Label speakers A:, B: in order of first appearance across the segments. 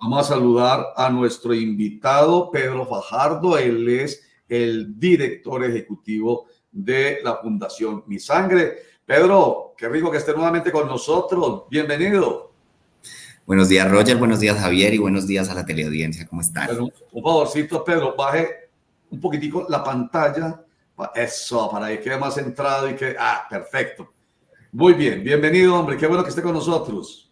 A: Vamos a saludar a nuestro invitado, Pedro Fajardo. Él es el director ejecutivo de la Fundación Mi Sangre. Pedro, qué rico que esté nuevamente con nosotros. Bienvenido.
B: Buenos días, Roger. Buenos días, Javier. Y buenos días a la teleaudiencia. ¿Cómo están?
A: Bueno, un favorcito, Pedro, baje un poquitico la pantalla. Eso, para que quede más centrado y que... perfecto. Muy bien, bienvenido, hombre. Qué bueno que esté con nosotros.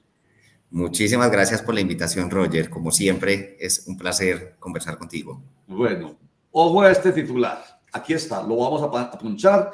B: Muchísimas gracias por la invitación, Roger. Como siempre, es un placer conversar contigo.
A: Bueno, ojo a este titular. Aquí está, lo vamos a punchar.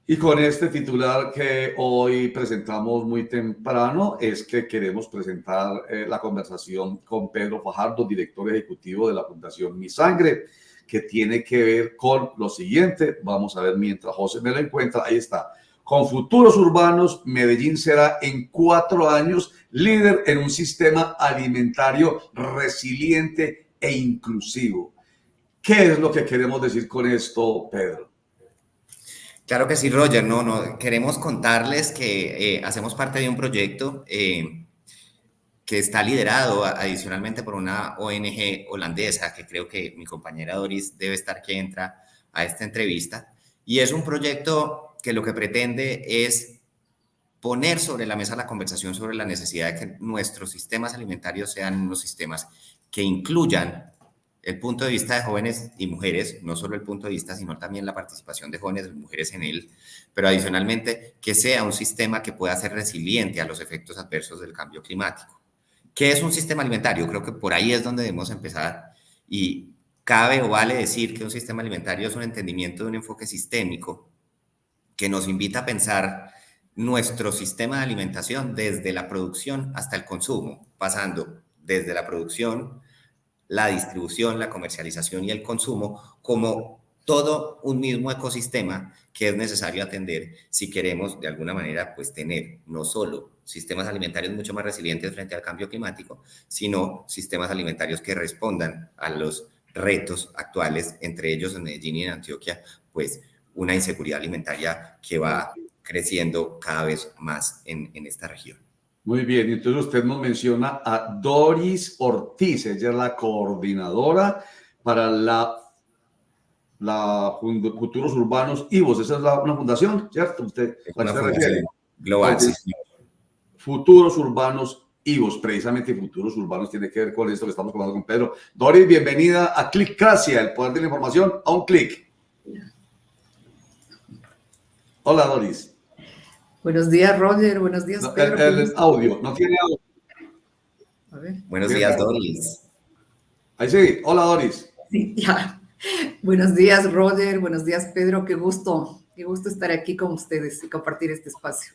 A: Y con este titular que hoy presentamos muy temprano es que queremos presentar la conversación con Pedro Fajardo, director ejecutivo de la Fundación Mi Sangre, que tiene que ver con lo siguiente. Vamos a ver mientras José me lo encuentra. Ahí está. Con futuros urbanos, Medellín será en 4 años líder en un sistema alimentario resiliente e inclusivo. ¿Qué es lo que queremos decir con esto, Pedro?
B: Claro que sí, Roger. Queremos contarles que hacemos parte de un proyecto que está liderado adicionalmente por una ONG holandesa, que creo que mi compañera Doris debe estar que entra a esta entrevista. Y es un proyecto que lo que pretende es poner sobre la mesa la conversación sobre la necesidad de que nuestros sistemas alimentarios sean unos sistemas que incluyan el punto de vista de jóvenes y mujeres, no solo el punto de vista, sino también la participación de jóvenes y mujeres en él, pero adicionalmente que sea un sistema que pueda ser resiliente a los efectos adversos del cambio climático. ¿Qué es un sistema alimentario? Creo que por ahí es donde debemos empezar, y cabe o vale decir que un sistema alimentario es un entendimiento de un enfoque sistémico que nos invita a pensar nuestro sistema de alimentación desde la producción hasta el consumo, pasando desde la producción, la distribución, la comercialización y el consumo como todo un mismo ecosistema que es necesario atender si queremos de alguna manera pues tener no solo sistemas alimentarios mucho más resilientes frente al cambio climático, sino sistemas alimentarios que respondan a los retos actuales, entre ellos en Medellín y en Antioquia, pues una inseguridad alimentaria que va creciendo cada vez más en esta región.
A: Muy bien, entonces usted nos menciona a Doris Ortiz, ella es la coordinadora para Futuros Urbanos IVOS, esa es una fundación, ¿cierto? Usted,
B: es una fundación global,
A: sí. Futuros Urbanos IVOS, precisamente Futuros Urbanos tiene que ver con esto que estamos hablando con Pedro. Doris, bienvenida a Clicracia, el poder de la información a un clic. Hola, Doris.
C: Buenos días, Roger. Buenos días, Pedro.
A: El audio, no tiene audio.
C: A ver.
B: Buenos días, Doris.
A: Ahí sí. Hola, Doris.
C: Sí, ya. Buenos días, Roger. Buenos días, Pedro. Qué gusto estar aquí con ustedes y compartir este espacio.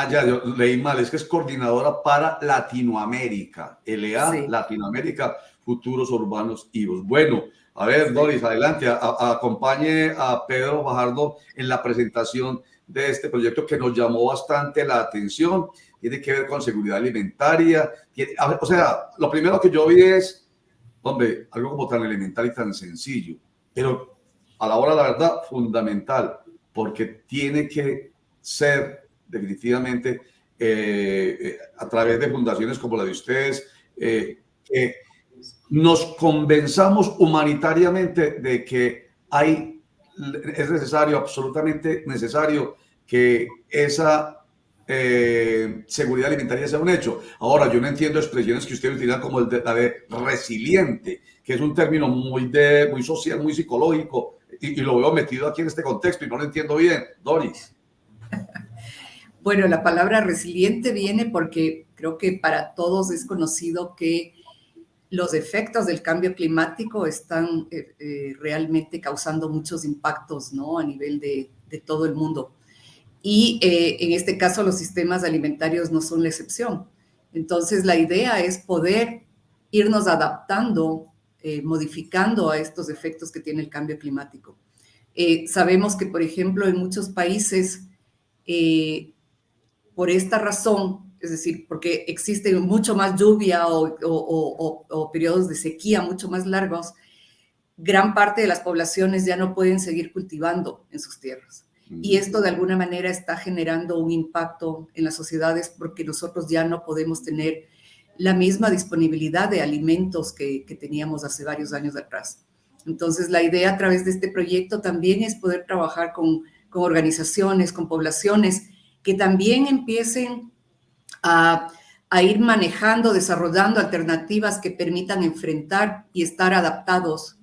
A: Ya, yo leí mal. Es que es coordinadora para Latinoamérica. LA, sí. Latinoamérica, Futuros Urbanos IVOS. Bueno, a ver, Doris, adelante. Acompañe a Pedro Fajardo en la presentación de este proyecto que nos llamó bastante la atención. Tiene que ver con seguridad alimentaria. O sea, lo primero que yo vi es, hombre, algo como tan elemental y tan sencillo, pero a la hora, la verdad, fundamental, porque tiene que ser definitivamente a través de fundaciones como la de ustedes, que nos convenzamos humanitariamente de que es necesario, absolutamente necesario, que esa seguridad alimentaria sea un hecho. Ahora, yo no entiendo expresiones que usted utiliza como la de resiliente, que es un término muy social, muy psicológico, y lo veo metido aquí en este contexto y no lo entiendo bien. Doris.
C: Bueno, la palabra resiliente viene porque creo que para todos es conocido que los efectos del cambio climático están realmente causando muchos impactos, ¿no? A nivel de todo el mundo. Y en este caso los sistemas alimentarios no son la excepción. Entonces la idea es poder irnos adaptando, modificando a estos efectos que tiene el cambio climático. Sabemos que, por ejemplo, en muchos países, por esta razón, es decir, porque existe mucho más lluvia o periodos de sequía mucho más largos, gran parte de las poblaciones ya no pueden seguir cultivando en sus tierras. Y esto de alguna manera está generando un impacto en las sociedades porque nosotros ya no podemos tener la misma disponibilidad de alimentos que teníamos hace varios años atrás. Entonces, la idea a través de este proyecto también es poder trabajar con organizaciones, con poblaciones que también empiecen a ir manejando, desarrollando alternativas que permitan enfrentar y estar adaptados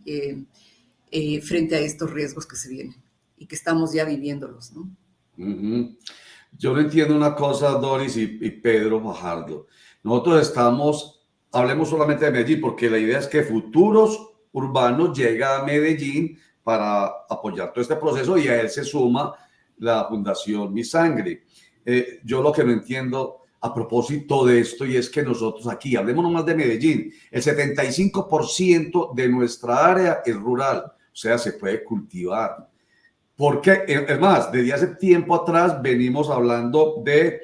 C: frente a estos riesgos que se vienen y que estamos ya viviéndolos, ¿no?
A: Yo no entiendo una cosa, Doris y Pedro Fajardo. Nosotros hablemos solamente de Medellín, porque la idea es que Futuros Urbanos llega a Medellín para apoyar todo este proceso y a él se suma la Fundación Mi Sangre. Yo lo que no entiendo a propósito de esto, y es que nosotros aquí, hablemos nomás de Medellín, el 75% de nuestra área es rural, o sea, se puede cultivar. Porque, es más, desde hace tiempo atrás venimos hablando de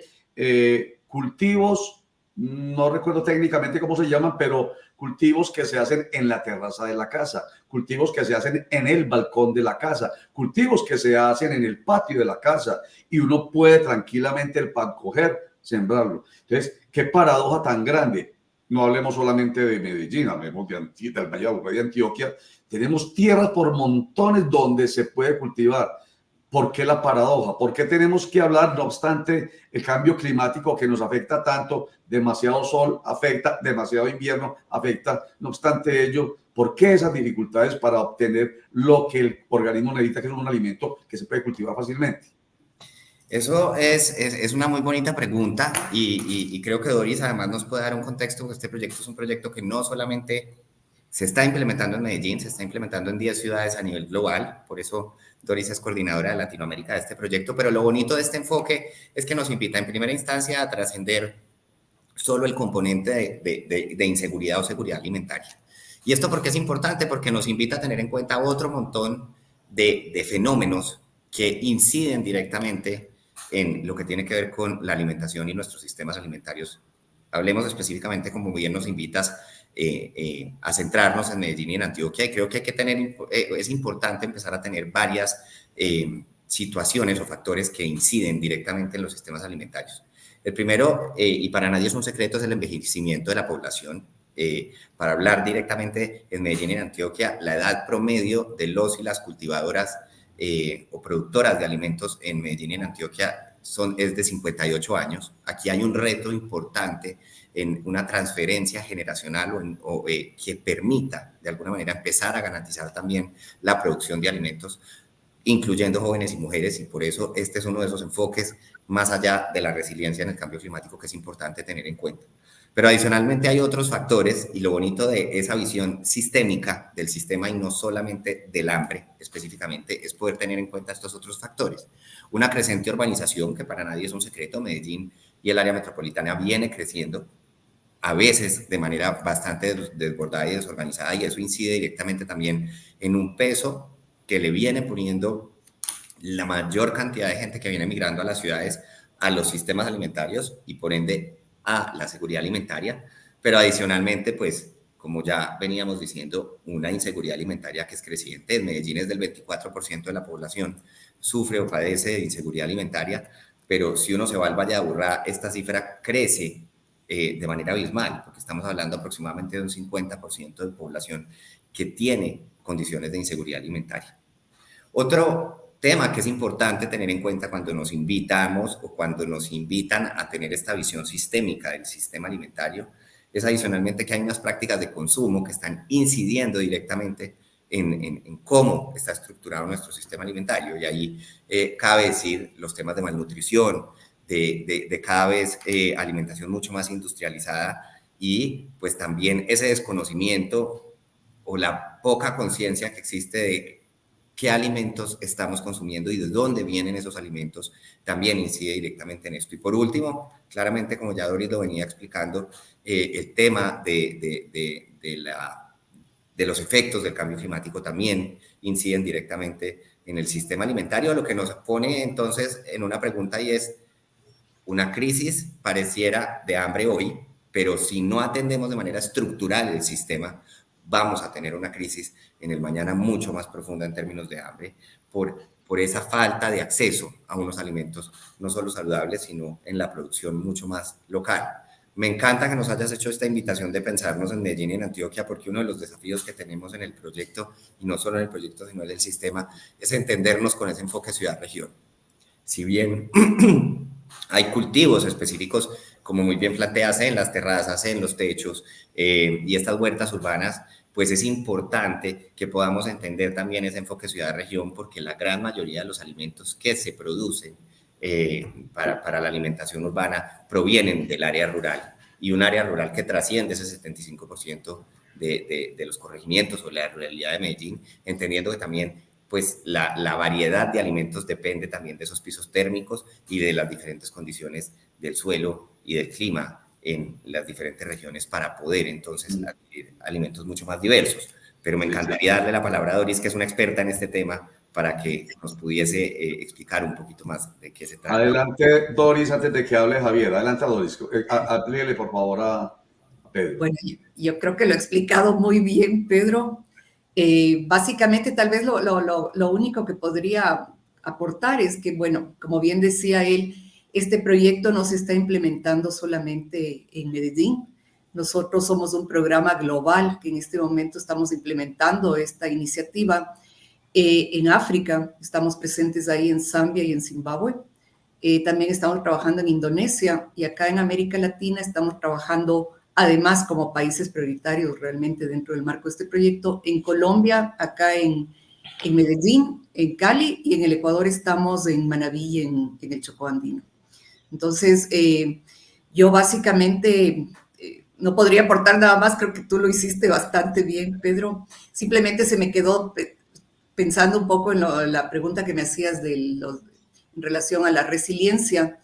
A: cultivos, no recuerdo técnicamente cómo se llaman, pero cultivos que se hacen en la terraza de la casa, cultivos que se hacen en el balcón de la casa, cultivos que se hacen en el patio de la casa, y uno puede tranquilamente el pan coger, sembrarlo. Entonces, qué paradoja tan grande. No hablemos solamente de Medellín, hablemos del Valle de Aburrá y de Antioquia. Tenemos tierras por montones donde se puede cultivar. ¿Por qué la paradoja? ¿Por qué tenemos que hablar, no obstante, el cambio climático que nos afecta tanto? Demasiado sol afecta, demasiado invierno afecta. No obstante ello, ¿por qué esas dificultades para obtener lo que el organismo necesita, que es un alimento que se puede cultivar fácilmente?
B: Eso es una muy bonita pregunta y creo que Doris además nos puede dar un contexto, porque este proyecto es un proyecto que no solamente se está implementando en Medellín, se está implementando en 10 ciudades a nivel global, por eso Doris es coordinadora de Latinoamérica de este proyecto, pero lo bonito de este enfoque es que nos invita en primera instancia a trascender solo el componente de inseguridad o seguridad alimentaria. ¿Y esto por qué es importante? Porque nos invita a tener en cuenta otro montón de fenómenos que inciden directamente en lo que tiene que ver con la alimentación y nuestros sistemas alimentarios. Hablemos específicamente, como bien nos invitas, a centrarnos en Medellín y en Antioquia, y creo que hay que tener, es importante empezar a tener varias situaciones o factores que inciden directamente en los sistemas alimentarios. El primero, y para nadie es un secreto, es el envejecimiento de la población. Para hablar directamente en Medellín y en Antioquia, la edad promedio de los y las cultivadoras o productoras de alimentos en Medellín y en Antioquia es de 58 años. Aquí hay un reto importante en una transferencia generacional que permita de alguna manera empezar a garantizar también la producción de alimentos, incluyendo jóvenes y mujeres, y por eso este es uno de esos enfoques más allá de la resiliencia en el cambio climático que es importante tener en cuenta. Pero adicionalmente hay otros factores, y lo bonito de esa visión sistémica del sistema y no solamente del hambre específicamente es poder tener en cuenta estos otros factores. Una creciente urbanización, que para nadie es un secreto, Medellín y el área metropolitana viene creciendo, a veces de manera bastante desbordada y desorganizada, y eso incide directamente también en un peso que le viene poniendo la mayor cantidad de gente que viene migrando a las ciudades, a los sistemas alimentarios y por ende a la seguridad alimentaria, pero adicionalmente, pues, como ya veníamos diciendo, una inseguridad alimentaria que es creciente. En Medellín es del 24% de la población sufre o padece de inseguridad alimentaria, pero si uno se va al Valle de Aburrá, esta cifra crece de manera abismal, porque estamos hablando aproximadamente de un 50% de población que tiene condiciones de inseguridad alimentaria. Otro tema que es importante tener en cuenta cuando nos invitamos o cuando nos invitan a tener esta visión sistémica del sistema alimentario es adicionalmente que hay unas prácticas de consumo que están incidiendo directamente en cómo está estructurado nuestro sistema alimentario. Y ahí cabe decir los temas de malnutrición, de cada vez alimentación mucho más industrializada, y pues también ese desconocimiento o la poca conciencia que existe de qué alimentos estamos consumiendo y de dónde vienen esos alimentos, también incide directamente en esto. Y por último, claramente, como ya Doris lo venía explicando, el tema de los efectos del cambio climático también inciden directamente en el sistema alimentario, lo que nos pone entonces en una pregunta, y es: una crisis pareciera de hambre hoy, pero si no atendemos de manera estructural el sistema, vamos a tener una crisis en el mañana mucho más profunda en términos de hambre por esa falta de acceso a unos alimentos no solo saludables, sino en la producción mucho más local. Me encanta que nos hayas hecho esta invitación de pensarnos en Medellín y en Antioquia, porque uno de los desafíos que tenemos en el proyecto, y no solo en el proyecto, sino en el sistema, es entendernos con ese enfoque ciudad-región. Si bien hay cultivos específicos, como muy bien planteas, en las terrazas, en los techos y estas huertas urbanas, pues es importante que podamos entender también ese enfoque ciudad-región, porque la gran mayoría de los alimentos que se producen para la alimentación urbana provienen del área rural, y un área rural que trasciende ese 75% de los corregimientos o la ruralidad de Medellín, entendiendo que también pues la variedad de alimentos depende también de esos pisos térmicos y de las diferentes condiciones del suelo y del clima en las diferentes regiones para poder entonces adquirir alimentos mucho más diversos. Pero me encantaría darle la palabra a Doris, que es una experta en este tema, para que nos pudiese explicar un poquito más de qué se trata.
A: Adelante, Doris, antes de que hable Javier. Adelante, Doris. Háblele, por favor, a Pedro.
C: Bueno, yo creo que lo ha explicado muy bien, Pedro. Básicamente, tal vez lo único que podría aportar es que, bueno, como bien decía él, este proyecto no se está implementando solamente en Medellín. Nosotros somos un programa global que en este momento estamos implementando esta iniciativa en África. Estamos presentes ahí en Zambia y en Zimbabue. También estamos trabajando en Indonesia, y acá en América Latina estamos trabajando además como países prioritarios realmente dentro del marco de este proyecto, en Colombia, acá en Medellín, en Cali, y en el Ecuador estamos en Manabí, en el Chocó andino. Entonces, yo básicamente no podría aportar nada más, creo que tú lo hiciste bastante bien, Pedro. Simplemente se me quedó pensando un poco en la pregunta que me hacías en relación a la resiliencia.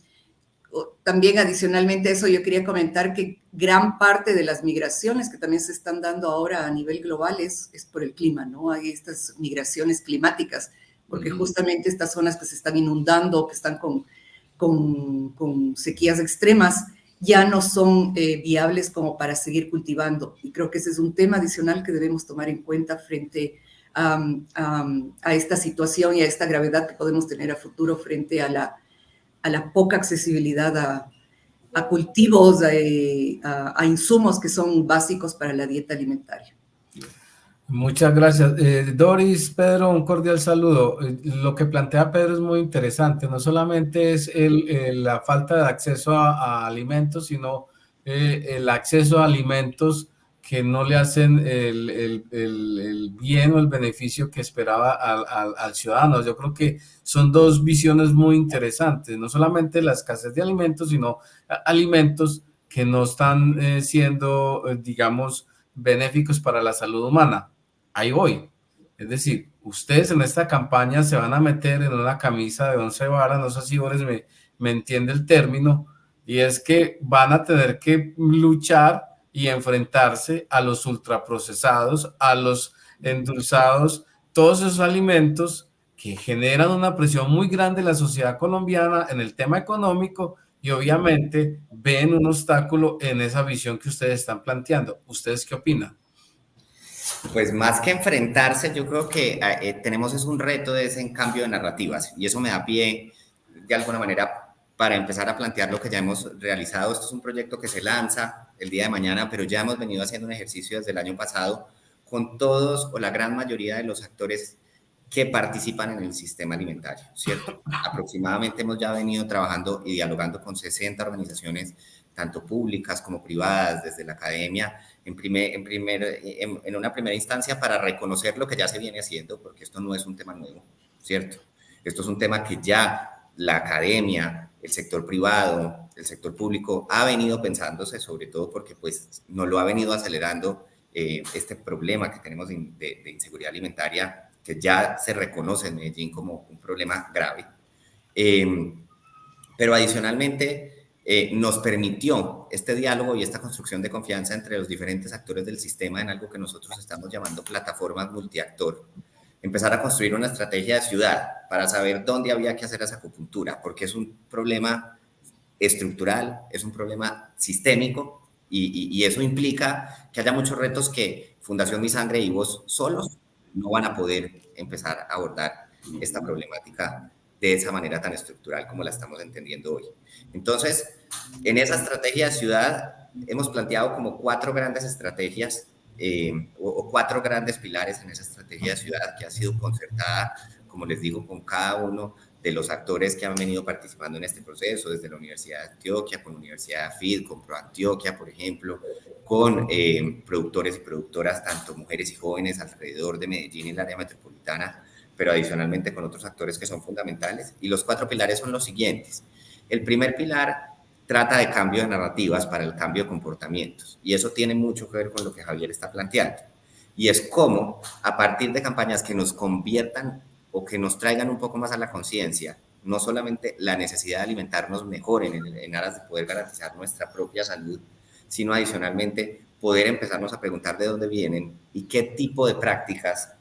C: También adicionalmente a eso, yo quería comentar que gran parte de las migraciones que también se están dando ahora a nivel global es por el clima, ¿no? Hay estas migraciones climáticas, porque justamente estas zonas que se están inundando, que están con sequías extremas, ya no son viables como para seguir cultivando. Y creo que ese es un tema adicional que debemos tomar en cuenta frente a esta situación y a esta gravedad que podemos tener a futuro frente a la poca accesibilidad a cultivos, a insumos que son básicos para la dieta alimentaria.
D: Muchas gracias. Doris, Pedro, un cordial saludo. Lo que plantea Pedro es muy interesante. No solamente es la falta de acceso a alimentos, sino el acceso a alimentos que no le hacen el bien o el beneficio que esperaba al ciudadano. Yo creo que son dos visiones muy interesantes. No solamente la escasez de alimentos, sino alimentos que no están siendo, digamos, benéficos para la salud humana. Ahí voy. Es decir, ustedes en esta campaña se van a meter en una camisa de 11 varas, no sé si Boris me entiende el término, y es que van a tener que luchar y enfrentarse a los ultraprocesados, a los endulzados, todos esos alimentos que generan una presión muy grande en la sociedad colombiana en el tema económico, y obviamente ven un obstáculo en esa visión que ustedes están planteando. ¿Ustedes qué opinan?
B: Pues más que enfrentarse, yo creo que tenemos un reto de ese cambio de narrativas, y eso me da pie de alguna manera para empezar a plantear lo que ya hemos realizado. Esto es un proyecto que se lanza el día de mañana, pero ya hemos venido haciendo un ejercicio desde el año pasado con todos o la gran mayoría de los actores que participan en el sistema alimentario, ¿cierto? Aproximadamente hemos ya venido trabajando y dialogando con 60 organizaciones, tanto públicas como privadas, desde la academia, en una primera instancia, para reconocer lo que ya se viene haciendo, porque esto no es un tema nuevo, ¿cierto? Esto es un tema que ya la academia, el sector privado, el sector público ha venido pensándose, sobre todo porque pues nos lo ha venido acelerando este problema que tenemos de inseguridad alimentaria, que ya se reconoce en Medellín como un problema grave. Pero adicionalmente nos permitió este diálogo y esta construcción de confianza entre los diferentes actores del sistema en algo que nosotros estamos llamando plataformas multiactor. Empezar a construir una estrategia de ciudad para saber dónde había que hacer esa acupuntura, porque es un problema estructural, es un problema sistémico, y eso implica que haya muchos retos que Fundación Mi Sangre y vos solos no van a poder empezar a abordar esta problemática de esa manera tan estructural como la estamos entendiendo hoy. Entonces, en esa estrategia de ciudad hemos planteado como 4 grandes estrategias o 4 grandes pilares en esa estrategia de ciudad que ha sido concertada, como les digo, con cada uno de los actores que han venido participando en este proceso, desde la Universidad de Antioquia, con la Universidad de AFID, con ProAntioquia, por ejemplo, con productores y productoras, tanto mujeres y jóvenes alrededor de Medellín y el área metropolitana, pero adicionalmente con otros actores que son fundamentales. Y los 4 pilares son los siguientes. El primer pilar trata de cambio de narrativas para el cambio de comportamientos, y eso tiene mucho que ver con lo que Javier está planteando, y es cómo a partir de campañas que nos conviertan o que nos traigan un poco más a la conciencia, no solamente la necesidad de alimentarnos mejor en aras de poder garantizar nuestra propia salud, sino adicionalmente poder empezarnos a preguntar de dónde vienen y qué tipo de prácticas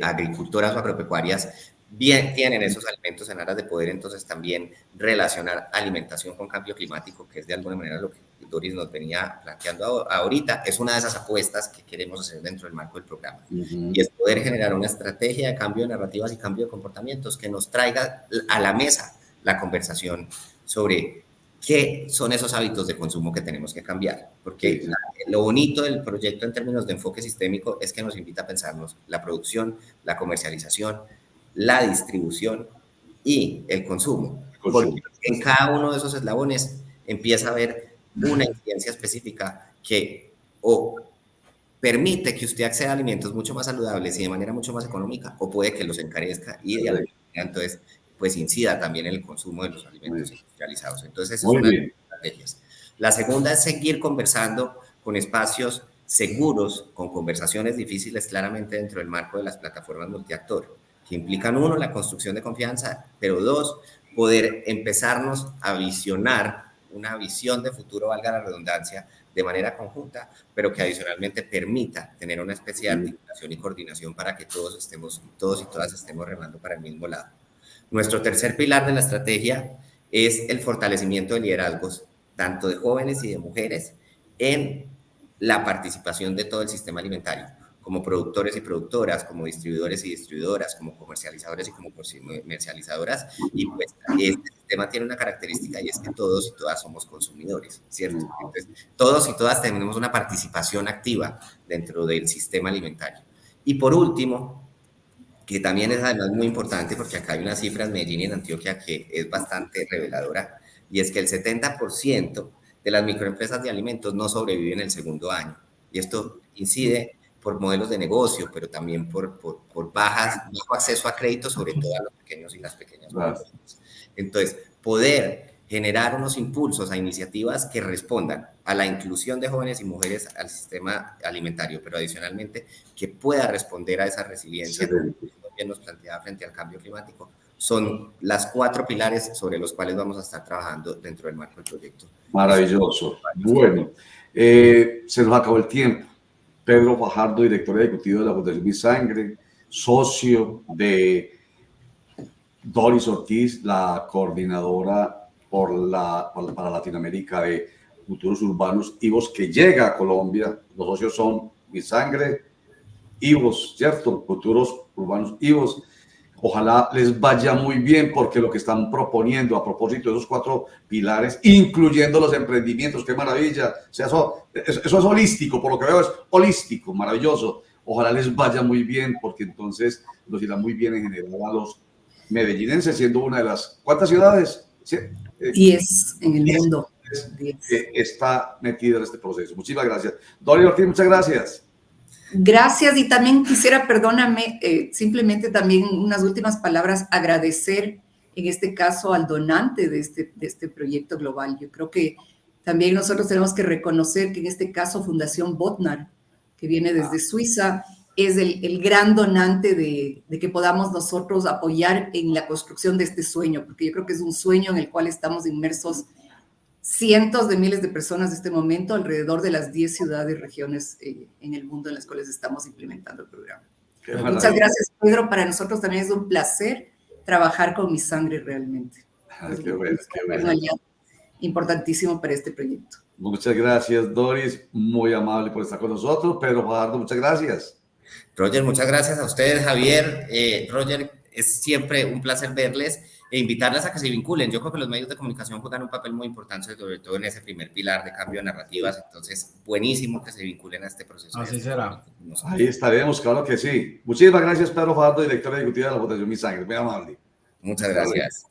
B: agricultoras o agropecuarias bien tienen esos alimentos en aras de poder entonces también relacionar alimentación con cambio climático, que es de alguna manera lo que Doris nos venía planteando ahorita. Es una de esas apuestas que queremos hacer dentro del marco del programa, y es poder generar una estrategia de cambio de narrativas y cambio de comportamientos que nos traiga a la mesa la conversación sobre qué son esos hábitos de consumo que tenemos que cambiar, porque lo bonito del proyecto en términos de enfoque sistémico es que nos invita a pensarnos la producción, la comercialización, la distribución y el consumo, porque en cada uno de esos eslabones empieza a haber una incidencia específica que o permite que usted acceda a alimentos mucho más saludables y de manera mucho más económica, o puede que los encarezca y de alguna manera entonces pues incida también en el consumo de los alimentos industrializados. Entonces esa es una de las estrategias. La segunda es seguir conversando con espacios seguros, con conversaciones difíciles claramente dentro del marco de las plataformas multiactor, que implican 1, la construcción de confianza, pero 2, poder empezarnos a visionar una visión de futuro, valga la redundancia, de manera conjunta, pero que adicionalmente permita tener una especie de articulación y coordinación para que todos y todas estemos remando para el mismo lado. Nuestro tercer pilar de la estrategia es el fortalecimiento de liderazgos, tanto de jóvenes y de mujeres, en la participación de todo el sistema alimentario, como productores y productoras, como distribuidores y distribuidoras, como comercializadores y como comercializadoras, y pues este sistema tiene una característica y es que todos y todas somos consumidores, ¿cierto? Entonces, todos y todas tenemos una participación activa dentro del sistema alimentario. Y por último, que también es además muy importante, porque acá hay una cifra en Medellín y en Antioquia que es bastante reveladora, y es que el 70% de las microempresas de alimentos no sobreviven el segundo año, y esto incide por modelos de negocio, pero también por bajo acceso a crédito, sobre todo a los pequeños y las pequeñas empresas. Entonces, poder generar unos impulsos a iniciativas que respondan a la inclusión de jóvenes y mujeres al sistema alimentario, pero adicionalmente que pueda responder a esa resiliencia que bien nos planteaba frente al cambio climático, son las 4 pilares sobre los cuales vamos a estar trabajando dentro del marco del proyecto.
A: Maravilloso. Bueno, se nos acabó el tiempo. Pedro Fajardo, director ejecutivo de la Fundación Mi Sangre, socio de Doris Ortiz, la coordinadora para Latinoamérica de Futuros Urbanos IVOS, que llega a Colombia. Los socios son Mi Sangre, IVOS, ¿cierto? Futuros Urbanos IVOS. Ojalá les vaya muy bien, porque lo que están proponiendo a propósito de esos 4 pilares, incluyendo los emprendimientos, qué maravilla. O sea, eso es holístico, por lo que veo es holístico, maravilloso. Ojalá les vaya muy bien, porque entonces nos irá muy bien en general a los medellinenses, siendo una de las... ¿Cuántas ciudades?
C: 10 en el mundo.
A: Está metida en este proceso. Muchísimas gracias. Doris Ortiz, muchas gracias.
C: Gracias, y también quisiera, perdóname, simplemente también unas últimas palabras, agradecer en este caso al donante de este proyecto global. Yo creo que también nosotros tenemos que reconocer que en este caso Fundación Bodnar, que viene desde Suiza, es el gran donante de que podamos nosotros apoyar en la construcción de este sueño, porque yo creo que es un sueño en el cual estamos inmersos cientos de miles de personas en este momento alrededor de las 10 ciudades y regiones en el mundo en las cuales estamos implementando el programa. Muchas gracias, Pedro. Para nosotros también es un placer trabajar con Mi Sangre realmente.
A: Qué bueno, qué bueno.
C: Importantísimo para este proyecto.
A: Muchas gracias, Doris. Muy amable por estar con nosotros. Pedro Fajardo, muchas gracias.
B: Roger, muchas gracias a ustedes, Javier. Roger, es siempre un placer verles e invitarles a que se vinculen. Yo creo que los medios de comunicación juegan un papel muy importante, sobre todo en ese primer pilar de cambio de narrativas. Entonces, buenísimo que se vinculen a este proceso.
D: Así será.
A: Ahí estaremos, claro que sí. Muchísimas gracias, Pedro Fajardo, director ejecutivo de la Fundación Mi Sangre. Muy amable.
B: Muchas gracias.